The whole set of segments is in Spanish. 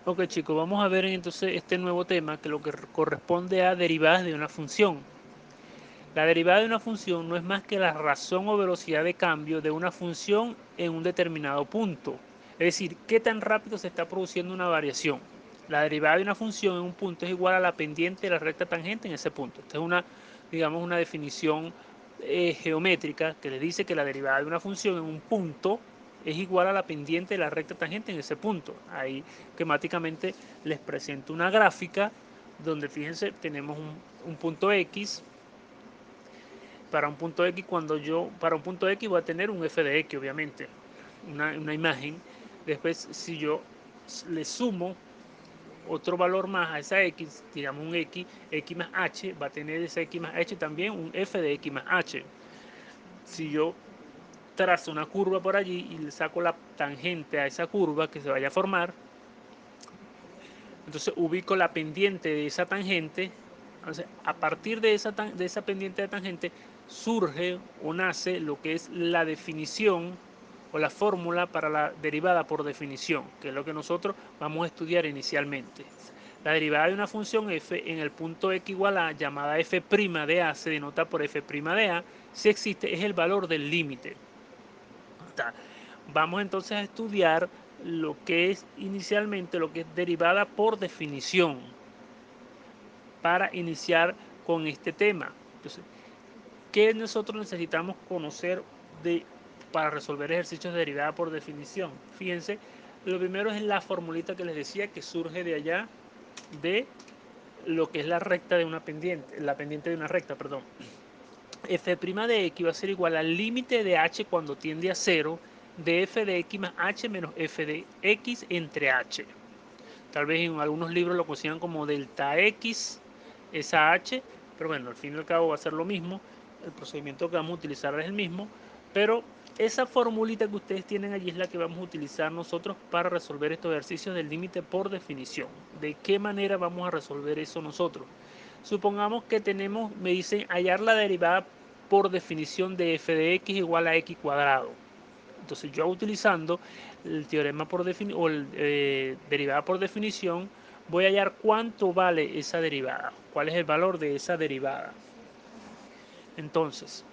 Ok chicos, vamos a ver entonces este nuevo tema que lo que corresponde a derivadas de una función. La derivada de una función no es más que la razón o velocidad de cambio de una función en un determinado punto. Es decir, qué tan rápido se está produciendo una variación. La derivada de una función en un punto es igual a la pendiente de la recta tangente en ese punto. Esta es una, digamos, una definición geométrica que le dice que la derivada de una función en un punto es igual a la pendiente de la recta tangente en ese punto. Ahí esquemáticamente les presento una gráfica donde fíjense tenemos un punto X. Para un punto X, para un punto X voy a tener un f de X, obviamente, una imagen. Después, si yo le sumo otro valor más a esa X, digamos un X más H, va a tener esa X más H también un f de X más H. Si yo trazo una curva por allí y le saco la tangente a esa curva que se vaya a formar, entonces ubico la pendiente de esa tangente. Entonces, a partir de esa pendiente de tangente surge o nace lo que es la definición o la fórmula para la derivada por definición, que es lo que nosotros vamos a estudiar inicialmente. La derivada de una función f en el punto x igual a, llamada f' de a, se denota por f' de a, si existe, es el valor del límite. Vamos entonces a estudiar lo que es inicialmente lo que es derivada por definición para iniciar con este tema. Entonces, ¿qué nosotros necesitamos conocer para resolver ejercicios de derivada por definición? Fíjense, lo primero es la formulita que les decía que surge de allá de lo que es la recta de una pendiente, la pendiente de una recta, perdón. F' de x va a ser igual al límite de h cuando tiende a 0 de f de x más h menos f de x entre h. Tal vez en algunos libros lo consideran como delta x, esa h, pero bueno, al fin y al cabo va a ser lo mismo. El procedimiento que vamos a utilizar es el mismo, pero esa formulita que ustedes tienen allí es la que vamos a utilizar nosotros para resolver estos ejercicios del límite por definición. ¿De qué manera vamos a resolver eso nosotros? Supongamos que tenemos, me dicen, hallar la derivada por definición de f de x igual a x cuadrado. Entonces yo utilizando el teorema por definición o derivada por definición, voy a hallar cuánto vale esa derivada, cuál es el valor de esa derivada. Entonces,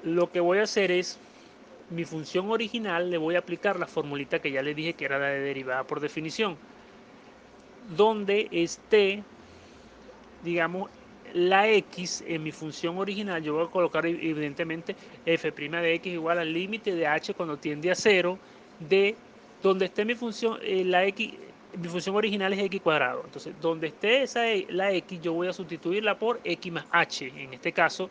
lo que voy a hacer es, mi función original le voy a aplicar la formulita que ya le dije que era la de derivada por definición, donde esté, digamos, la x en mi función original, yo voy a colocar evidentemente f' de x igual al límite de h cuando tiende a 0 de donde esté mi función, la x, mi función original es x cuadrado. Entonces, donde esté la x, yo voy a sustituirla por x más h. En este caso,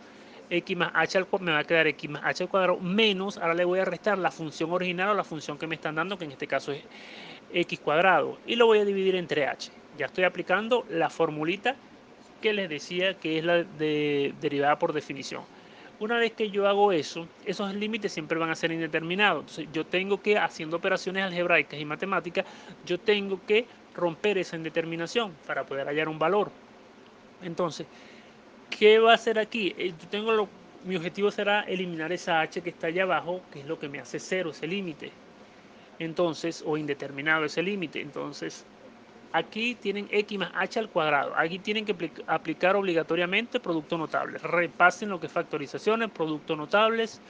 x más h al me va a quedar x más h al cuadrado menos, ahora le voy a restar la función original o la función que me están dando, que en este caso es x cuadrado, y lo voy a dividir entre h. Ya estoy aplicando la formulita que les decía que es la de derivada por definición. Una vez que yo hago eso, esos límites siempre van a ser indeterminados. Entonces yo tengo que, haciendo operaciones algebraicas y matemáticas, yo tengo que romper esa indeterminación para poder hallar un valor. Entonces, ¿qué va a hacer aquí? Mi objetivo será eliminar esa h que está allá abajo, que es lo que me hace cero ese límite. Entonces, o indeterminado ese límite. Entonces, aquí tienen x más h al cuadrado. Aquí tienen que aplicar obligatoriamente producto notable. Repasen lo que es factorizaciones, producto notables,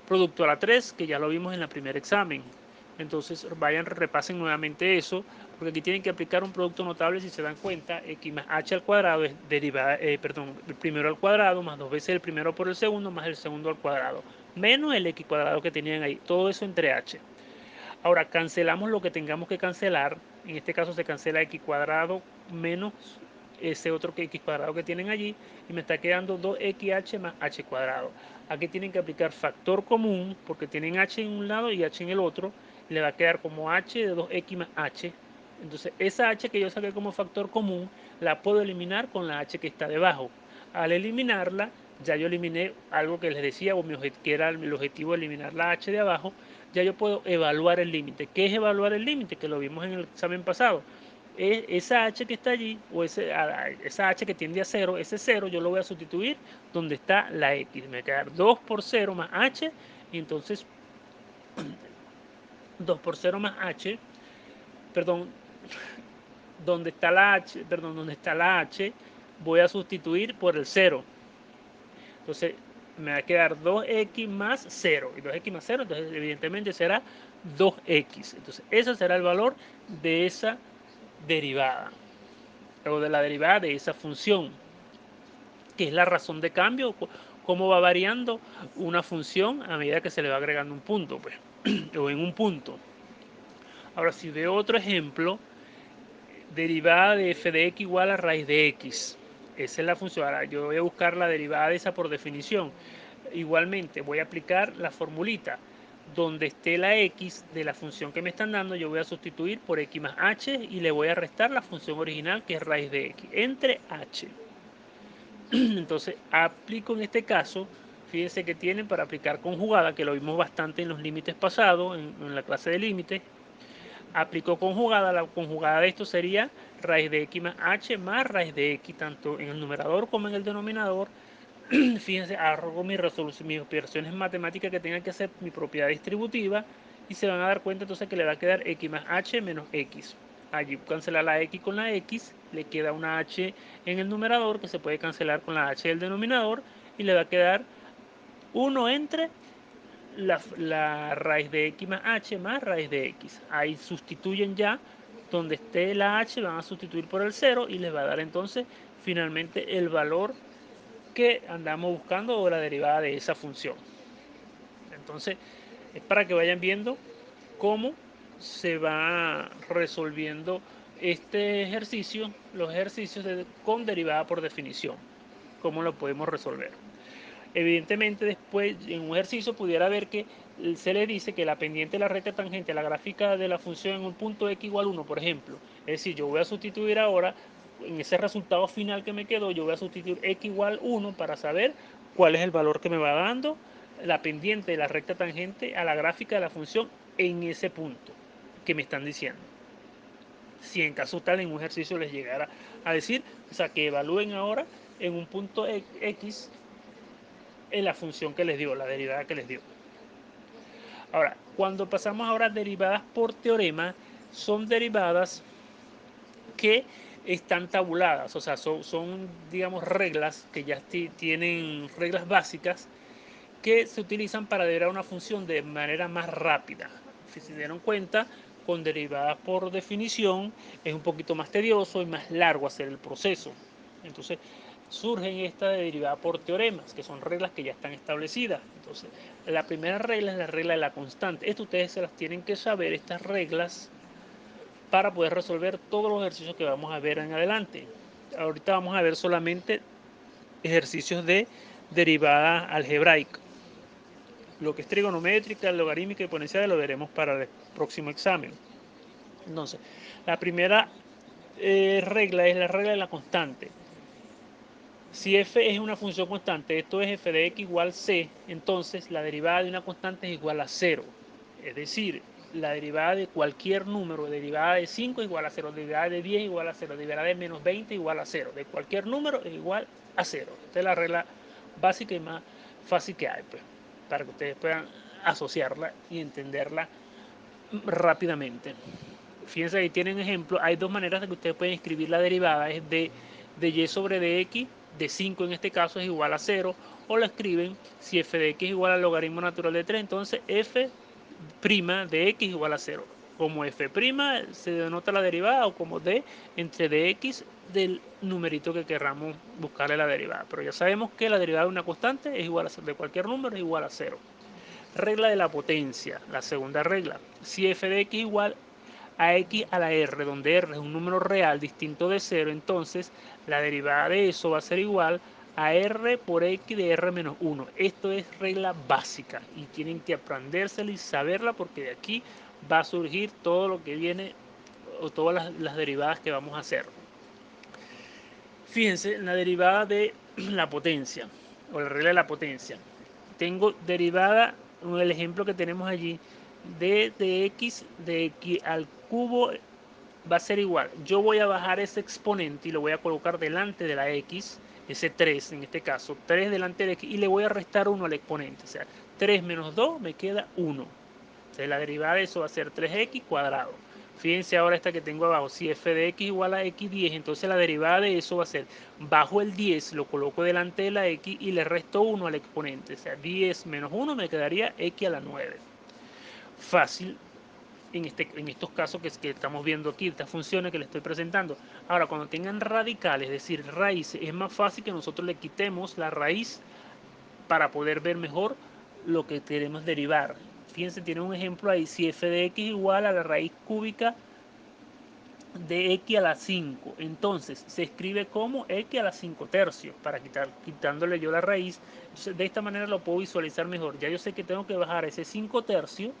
producto a la 3, que ya lo vimos en el primer examen. Entonces vayan, repasen nuevamente eso, porque aquí tienen que aplicar un producto notable. Si se dan cuenta, x más h al cuadrado es derivada, el primero al cuadrado más dos veces el primero por el segundo más el segundo al cuadrado, menos el x cuadrado que tenían ahí. Todo eso entre h. Ahora cancelamos lo que tengamos que cancelar. En este caso se cancela x cuadrado menos ese otro que x cuadrado que tienen allí y me está quedando 2xh más h cuadrado. Aquí tienen que aplicar factor común porque tienen h en un lado y h en el otro. Le va a quedar como h de 2x más h. Entonces esa h que yo saqué como factor común la puedo eliminar con la h que está debajo. Al eliminarla, ya yo eliminé algo que les decía, que era el objetivo de eliminar la h de abajo. Ya yo puedo evaluar el límite. ¿Qué es evaluar el límite? Que lo vimos en el examen pasado. Esa h que está allí, o esa h que tiende a 0, ese 0 yo lo voy a sustituir donde está la x. Me va a quedar 2 por 0 más h, y entonces 2 por 0 más h, perdón, donde está la h, perdón, donde está la h, voy a sustituir por el 0. Entonces me va a quedar 2x más 0. Y 2x más 0, entonces evidentemente será 2x. Entonces ese será el valor de esa derivada, o de la derivada de esa función, que es la razón de cambio, cómo va variando una función a medida que se le va agregando un punto, pues, o en un punto. Ahora, si veo otro ejemplo, derivada de f de x igual a raíz de x. Esa es la función. Ahora yo voy a buscar la derivada de esa por definición. Igualmente voy a aplicar la formulita. Donde esté la x de la función que me están dando, yo voy a sustituir por x más h y le voy a restar la función original, que es raíz de x, entre h. Entonces aplico en este caso, fíjense que tienen para aplicar conjugada, que lo vimos bastante en los límites pasados, en la clase de límites. Aplico conjugada, la conjugada de esto sería raíz de x más raíz de x, tanto en el numerador como en el denominador. Fíjense, hago mis operaciones matemáticas que tengan que hacer mi propiedad distributiva y se van a dar cuenta entonces que le va a quedar x más h menos x. Allí cancelar la x con la x, le queda una h en el numerador que se puede cancelar con la h del denominador y le va a quedar 1 entre la raíz de x más raíz de x. Ahí sustituyen ya, donde esté la h van a sustituir por el 0 y les va a dar entonces finalmente el valor que andamos buscando o la derivada de esa función. Entonces es para que vayan viendo cómo se va resolviendo este ejercicio, los ejercicios con derivada por definición, cómo lo podemos resolver. Evidentemente después en un ejercicio pudiera ver que se le dice que la pendiente de la recta tangente a la gráfica de la función en un punto x igual 1, por ejemplo. Es decir, yo voy a sustituir ahora, en ese resultado final que me quedó, yo voy a sustituir x igual 1 para saber cuál es el valor que me va dando la pendiente de la recta tangente a la gráfica de la función en ese punto que me están diciendo. Si en caso tal en un ejercicio les llegara a decir, o sea, que evalúen ahora en un punto x en la función que les dio, la derivada que les dio. Ahora, cuando pasamos ahora a derivadas por teorema, son derivadas que están tabuladas, o sea, son digamos, reglas que ya tienen reglas básicas que se utilizan para derivar una función de manera más rápida. Si se dieron cuenta, con derivadas por definición es un poquito más tedioso y más largo hacer el proceso. Entonces, surgen estas de derivadas por teoremas, que son reglas que ya están establecidas. Entonces, la primera regla es la regla de la constante. Esto ustedes se las tienen que saber, estas reglas, para poder resolver todos los ejercicios que vamos a ver en adelante. Ahorita vamos a ver solamente ejercicios de derivada algebraica. Lo que es trigonométrica, logarítmica y exponencial lo veremos para el próximo examen. Entonces, la primera regla es la regla de la constante. Si f es una función constante, esto es f de x igual c, entonces la derivada de una constante es igual a 0. Es decir, la derivada de cualquier número, derivada de 5 es igual a 0, derivada de 10 igual a 0, derivada de menos 20 igual a 0. De cualquier número es igual a 0. Esta es la regla básica y más fácil que hay, pues, para que ustedes puedan asociarla y entenderla rápidamente. Fíjense, ahí tienen ejemplo. Hay dos maneras de que ustedes pueden escribir la derivada. Es de y sobre dx, de 5 en este caso es igual a 0. O la escriben, si f de x es igual al logaritmo natural de 3, entonces f' de x igual a 0. Como f' se denota la derivada, o como d entre dx del numerito que querramos buscarle la derivada. Pero ya sabemos que la derivada de una constante es igual a 0. De cualquier número es igual a 0. Regla de la potencia, la segunda regla. Si f de x igual a x a la r, donde r es un número real distinto de 0, entonces la derivada de eso va a ser igual a r por x de r menos 1. Esto es regla básica y tienen que aprendérsela y saberla, porque de aquí va a surgir todo lo que viene, o todas las derivadas que vamos a hacer. Fíjense, la derivada de la potencia, o la regla de la potencia. Tengo derivada, el ejemplo que tenemos allí, de x al cubo va a ser igual. Yo voy a bajar ese exponente y lo voy a colocar delante de la x, ese 3 en este caso, 3 delante de x, y le voy a restar 1 al exponente. O sea, 3 menos 2 me queda 1. Entonces la derivada de eso va a ser 3x cuadrado. Fíjense ahora esta que tengo abajo, si f de x igual a x10, entonces la derivada de eso va a ser, bajo el 10, lo coloco delante de la x y le resto 1 al exponente, o sea, 10 menos 1 me quedaría x a la 9. Fácil en estos casos que estamos viendo aquí, estas funciones que le estoy presentando. Ahora, cuando tengan radicales, es decir, raíces, es más fácil que nosotros le quitemos la raíz para poder ver mejor lo que queremos derivar. Fíjense, tiene un ejemplo ahí, si f de x igual a la raíz cúbica de x a la 5. Entonces se escribe como x a la 5 tercios para quitándole yo la raíz. Entonces de esta manera lo puedo visualizar mejor. Ya yo sé que tengo que bajar ese 5 tercios,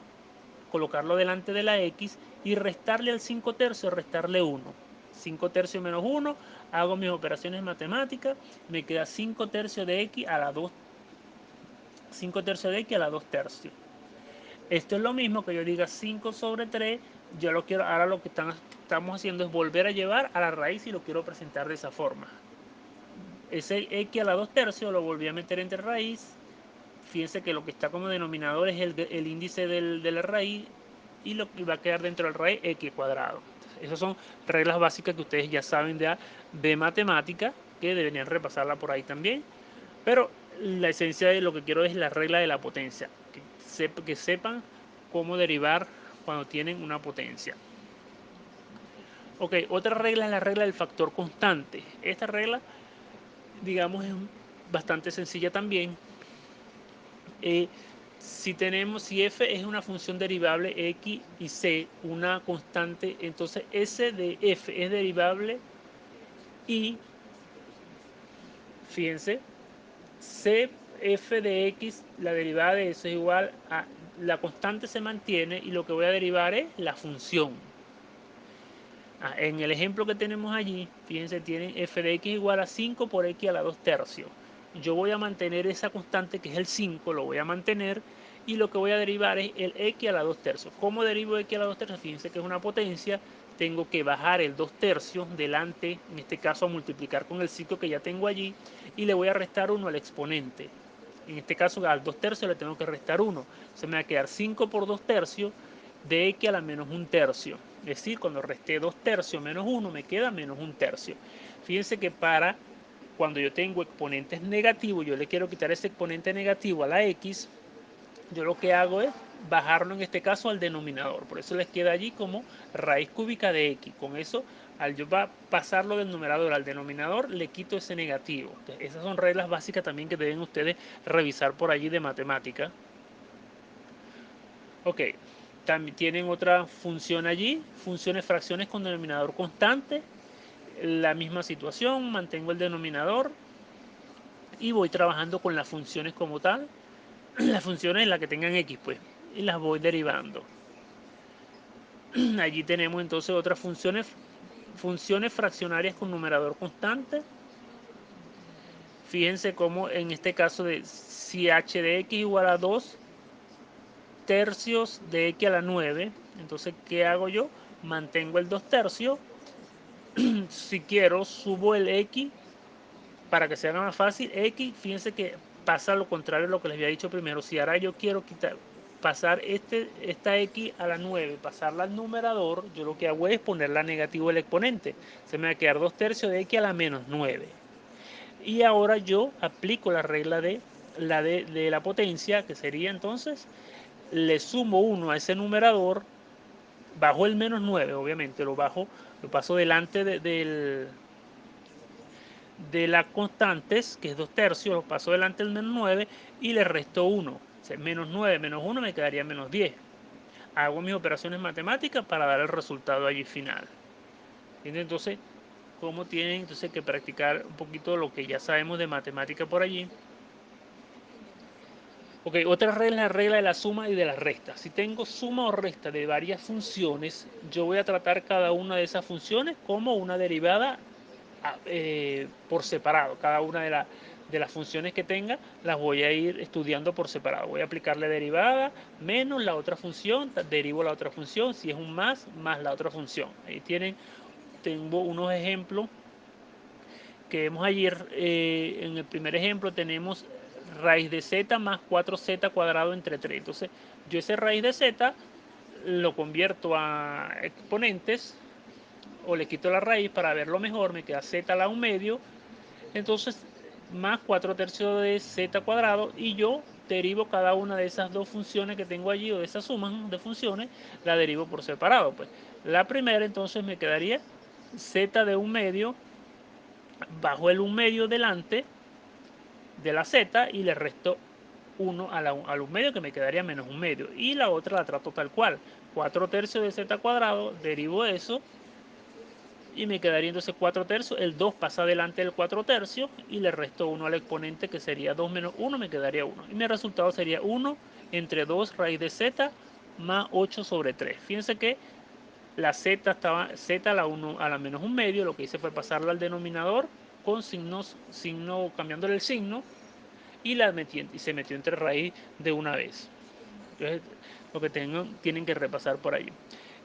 colocarlo delante de la x y restarle al 5 tercios, restarle 1. 5 tercios menos 1, hago mis operaciones matemáticas, me queda 5 tercios de x a la 2, 5 tercios de x a la 2 tercios. Esto es lo mismo que yo diga 5 sobre 3, yo lo quiero, ahora lo que estamos haciendo es volver a llevar a la raíz y lo quiero presentar de esa forma. Ese x a la 2 tercios lo volví a meter entre raíz. Fíjense que lo que está como denominador es el índice de la raíz y lo que va a quedar dentro del raíz x cuadrado. Esas son reglas básicas que ustedes ya saben de matemática, que deberían repasarla por ahí también. Pero la esencia de lo que quiero es la regla de la potencia, que sepan cómo derivar cuando tienen una potencia. Ok, otra regla es la regla del factor constante. Esta regla, digamos, es bastante sencilla también. Si f es una función derivable x y c, una constante, entonces s de f es derivable y, fíjense, c f de x, la derivada de eso es igual a, la constante se mantiene y lo que voy a derivar es la función. En el ejemplo que tenemos allí, fíjense, tienen f de x igual a 5 por x a la 2 tercios. Yo voy a mantener esa constante que es el 5, lo voy a mantener y lo que voy a derivar es el x a la 2 tercios. ¿Cómo derivo x a la 2 tercios? Fíjense que es una potencia, tengo que bajar el 2 tercios delante, en este caso a multiplicar con el 5 que ya tengo allí y le voy a restar 1 al exponente. En este caso al 2 tercios le tengo que restar 1. Se me va a quedar 5 por 2 tercios de x a la menos 1 tercio. Es decir, cuando resté 2 tercios menos 1 me queda menos 1 tercio. Fíjense que cuando yo tengo exponentes negativos, yo le quiero quitar ese exponente negativo a la x, yo lo que hago es bajarlo en este caso al denominador. Por eso les queda allí como raíz cúbica de x. Con eso, al yo pasarlo del numerador al denominador, le quito ese negativo. Entonces, esas son reglas básicas también que deben ustedes revisar por allí de matemática. Ok, también tienen otra función allí, funciones fracciones con denominador constante. La misma situación, mantengo el denominador y voy trabajando con las funciones como tal. Las funciones en las que tengan x, pues, y las voy derivando. Allí tenemos entonces otras funciones fraccionarias con numerador constante. Fíjense cómo en este caso de si h de x igual a 2 tercios de x a la 9, entonces ¿qué hago yo? Mantengo el 2 tercios. Si quiero, subo el x para que se haga más fácil. X, fíjense que pasa lo contrario a lo que les había dicho primero. Si ahora yo quiero pasar esta x a la 9, pasarla al numerador, yo lo que hago es ponerla negativo el exponente. Se me va a quedar 2 tercios de x a la menos 9. Y ahora yo aplico la regla de la potencia, que sería entonces, le sumo 1 a ese numerador, bajo el menos 9, obviamente, lo paso delante de las constantes, que es 2 tercios, lo paso delante del menos 9 y le resto 1. O sea, menos 9 menos 1 me quedaría menos 10. Hago mis operaciones matemáticas para dar el resultado allí final. Entonces, ¿cómo tienen entonces que practicar un poquito lo que ya sabemos de matemática por allí? Ok, otra regla es la regla de la suma y de la resta. Si tengo suma o resta de varias funciones, yo voy a tratar cada una de esas funciones como una derivada por separado. Cada una de las funciones que tenga las voy a ir estudiando por separado. Voy a aplicarle derivada menos la otra función, derivo la otra función, si es un más la otra función. Ahí tengo unos ejemplos que vemos ayer. En el primer ejemplo tenemos raíz de z más 4z cuadrado entre 3. Entonces, yo ese raíz de z lo convierto a exponentes o le quito la raíz para verlo mejor, me queda z a la 1/2, entonces más 4/3 de z cuadrado, y yo derivo cada una de esas dos funciones que tengo allí, o de esas sumas de funciones, la derivo por separado. Pues la primera entonces me quedaría z de 1/2 bajo el 1/2 delante de la z y le resto 1 al 1/2, que me quedaría menos 1/2, y la otra la trato tal cual, 4/3 de z cuadrado, derivo eso y me quedaría entonces 4/3, el 2 pasa delante del 4/3 y le resto 1 al exponente, que sería 2 menos 1, me quedaría 1. Y mi resultado sería 1 entre 2 raíz de z más 8/3. Fíjense que la z estaba z a la 1 a la menos 1/2, lo que hice fue pasarla al denominador con cambiándole el signo, y se metió entre raíz de una vez. Entonces, lo que tienen que repasar por ahí.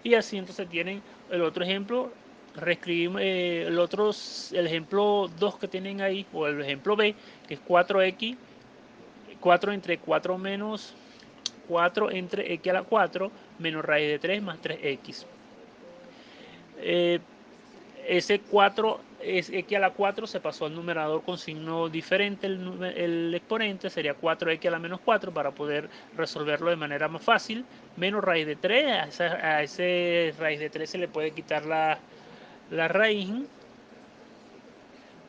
Y así entonces tienen el otro ejemplo, reescribimos el ejemplo 2 que tienen ahí, o el ejemplo B, que es 4x, 4 entre 4 menos 4 entre x a la 4 menos raíz de 3 más 3x. Ese 4 es x a la 4, se pasó al numerador con signo diferente, el exponente sería 4x a la menos 4 para poder resolverlo de manera más fácil, menos raíz de 3, a ese raíz de 3 se le puede quitar la raíz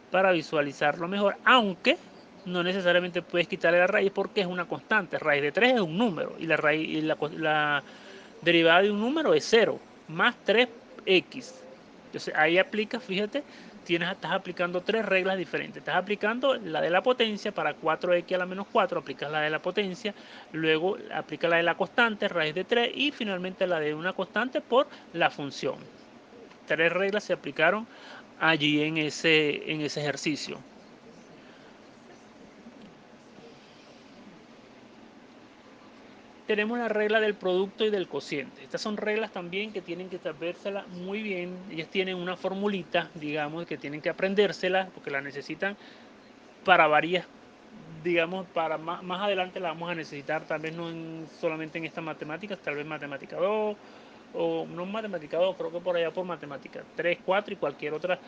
para visualizarlo mejor, aunque no necesariamente puedes quitarle la raíz porque es una constante. Raíz de 3 es un número y la derivada de un número es 0 más 3x. Entonces ahí aplica, fíjate, estás aplicando tres reglas diferentes. Estás aplicando la de la potencia para 4x a la menos 4, aplicas la de la potencia, luego aplica la de la constante, raíz de 3, y finalmente la de una constante por la función. Tres reglas se aplicaron allí en ese ejercicio. Tenemos la regla del producto y del cociente. Estas son reglas también que tienen que sabérselas muy bien. Ellas tienen una formulita, digamos, que tienen que aprendérselas porque la necesitan para varias, digamos, para más adelante la vamos a necesitar, tal vez no solamente en estas matemáticas, tal vez matemática 2, o no matemática 2, creo que por allá por matemática 3, 4 y cualquier otra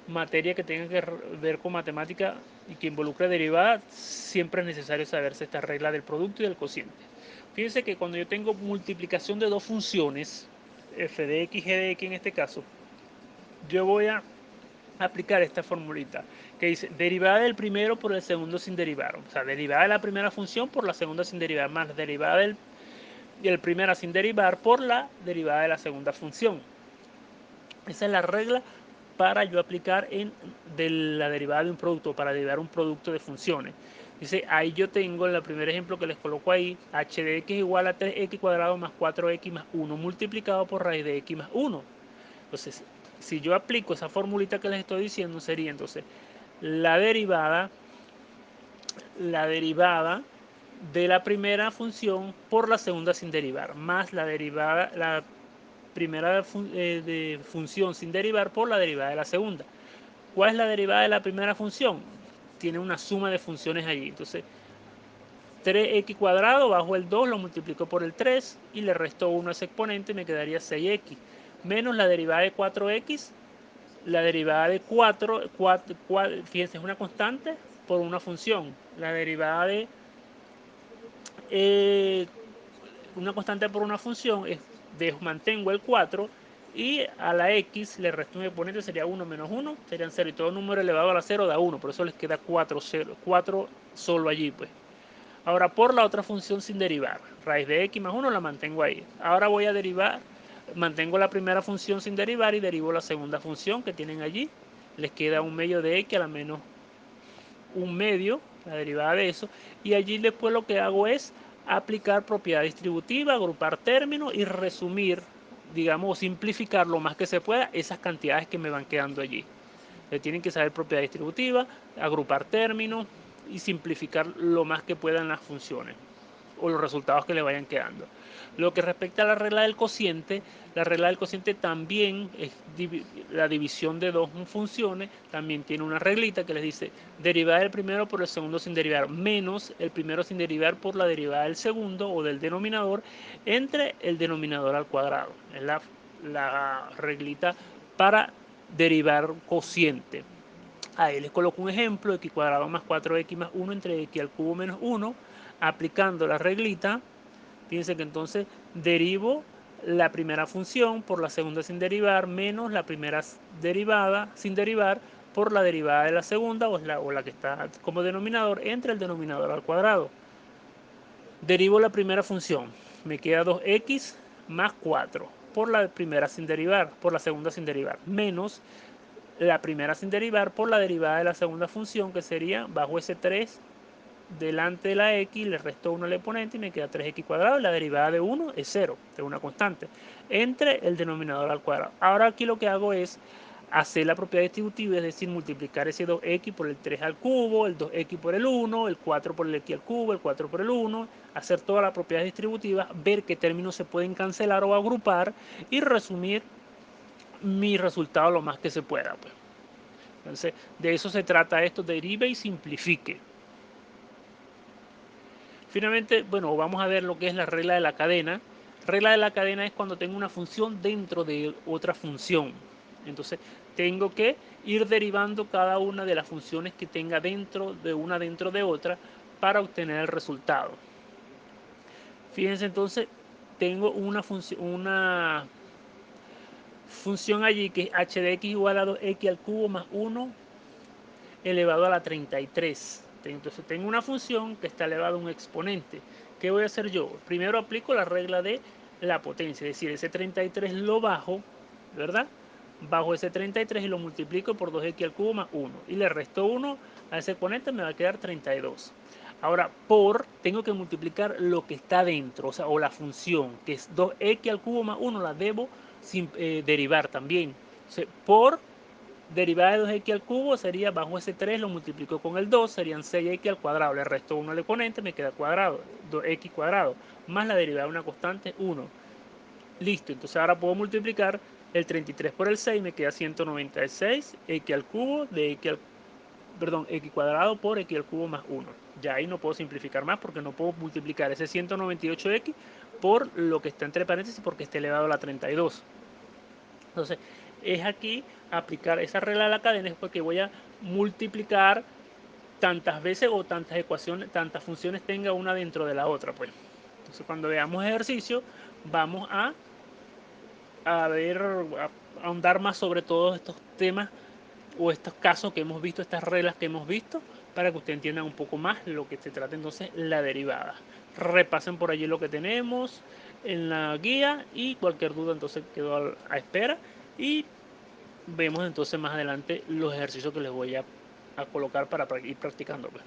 materia que tenga que ver con matemática y que involucre derivadas, siempre es necesario saberse esta regla del producto y del cociente. Fíjense que cuando yo tengo multiplicación de dos funciones, f de x, g de x en este caso, yo voy a aplicar esta formulita que dice derivada del primero por el segundo sin derivar. O sea, derivada de la primera función por la segunda sin derivar, más derivada del primera sin derivar por la derivada de la segunda función. Esa es la regla para yo aplicar de la derivada de un producto, para derivar un producto de funciones. Dice, ahí yo tengo en el primer ejemplo que les coloco ahí, h de x igual a 3x cuadrado más 4x más 1 multiplicado por raíz de x más 1. Entonces, si yo aplico esa formulita que les estoy diciendo, sería entonces la derivada de la primera función por la segunda sin derivar, más la primera de función sin derivar por la derivada de la segunda. ¿Cuál es la derivada de la primera función? Tiene una suma de funciones allí. Entonces, 3x cuadrado bajo el 2 lo multiplico por el 3 y le resto 1 a ese exponente y me quedaría 6x. Menos la derivada de 4x, la derivada de 4, fíjense, es una constante por una función. La derivada de una constante por una función mantengo el 4 y a la x le resto un exponente, sería 1 menos 1, serían 0, y todo número elevado a la 0 da 1, por eso les queda 4 solo allí, pues. Ahora por la otra función sin derivar, raíz de x más 1 la mantengo ahí. Ahora voy a derivar, mantengo la primera función sin derivar y derivo la segunda función que tienen allí. Les queda 1/2 de x a la menos 1/2, la derivada de eso, y allí después lo que hago es aplicar propiedad distributiva, agrupar términos y resumir, digamos, simplificar lo más que se pueda esas cantidades que me van quedando allí. Tienen que saber propiedad distributiva, agrupar términos y simplificar lo más que puedan las funciones. o los resultados que le vayan quedando. Lo que respecta a la regla del cociente también es la división de dos funciones, también tiene una reglita que les dice derivada del primero por el segundo sin derivar menos el primero sin derivar por la derivada del segundo o del denominador entre el denominador al cuadrado. Es la reglita para derivar cociente. Ahí les coloco un ejemplo, x cuadrado más 4x más 1 entre x al cubo menos 1, aplicando la reglita. Fíjense que entonces derivo la primera función por la segunda sin derivar menos la primera derivada sin derivar por la derivada de la segunda o la que está como denominador entre el denominador al cuadrado. Derivo la primera función, me queda 2x más 4 por la primera sin derivar, por la segunda sin derivar, menos la primera sin derivar por la derivada de la segunda función, que sería bajo ese 3 delante de la x, le resto 1 al exponente y me queda 3x cuadrado. La derivada de 1 es 0, es una constante, entre el denominador al cuadrado. Ahora aquí lo que hago es hacer la propiedad distributiva, es decir, multiplicar ese 2x por el 3 al cubo, el 2x por el 1, el 4 por el x al cubo, el 4 por el 1, hacer todas las propiedades distributivas, ver qué términos se pueden cancelar o agrupar y resumir mi resultado lo más que se pueda. Pues. Entonces, de eso se trata esto, derive y simplifique. Finalmente, bueno, vamos a ver lo que es la regla de la cadena. Regla de la cadena es cuando tengo una función dentro de otra función. Entonces, tengo que ir derivando cada una de las funciones que tenga dentro de otra para obtener el resultado. Fíjense entonces, tengo una función allí que es h de x igual a 2x al cubo más 1 elevado a la 33. Entonces tengo una función que está elevada a un exponente. ¿Qué voy a hacer yo? Primero aplico la regla de la potencia, es decir, ese 33 lo bajo, ¿verdad? Bajo ese 33 y lo multiplico por 2x al cubo más 1. Y le resto 1 a ese exponente, me va a quedar 32. Ahora, tengo que multiplicar lo que está dentro, o la función, que es 2x al cubo más 1, la debo derivar también. Entonces, por derivada de 2x al cubo sería bajo ese 3, lo multiplico con el 2, serían 6x al cuadrado. Le resto 1 al exponente, me queda cuadrado, 2x cuadrado, más la derivada de una constante, 1. Listo, entonces ahora puedo multiplicar el 33 por el 6, me queda 196, x al cubo de x cuadrado por x al cubo más 1. Ya ahí no puedo simplificar más porque no puedo multiplicar ese 198x por lo que está entre paréntesis porque está elevado a la 32. Entonces, es aquí aplicar esa regla de la cadena, es porque voy a multiplicar tantas veces o tantas ecuaciones, tantas funciones tenga una dentro de la otra. Pues. Entonces, cuando veamos ejercicio, vamos a ahondar más sobre todos estos temas o estos casos que hemos visto, estas reglas que hemos visto, para que ustedes entiendan un poco más lo que se trata entonces la derivada. Repasen por allí lo que tenemos en la guía y cualquier duda entonces quedo a espera y vemos entonces más adelante los ejercicios que les voy a colocar para ir practicando. Pues.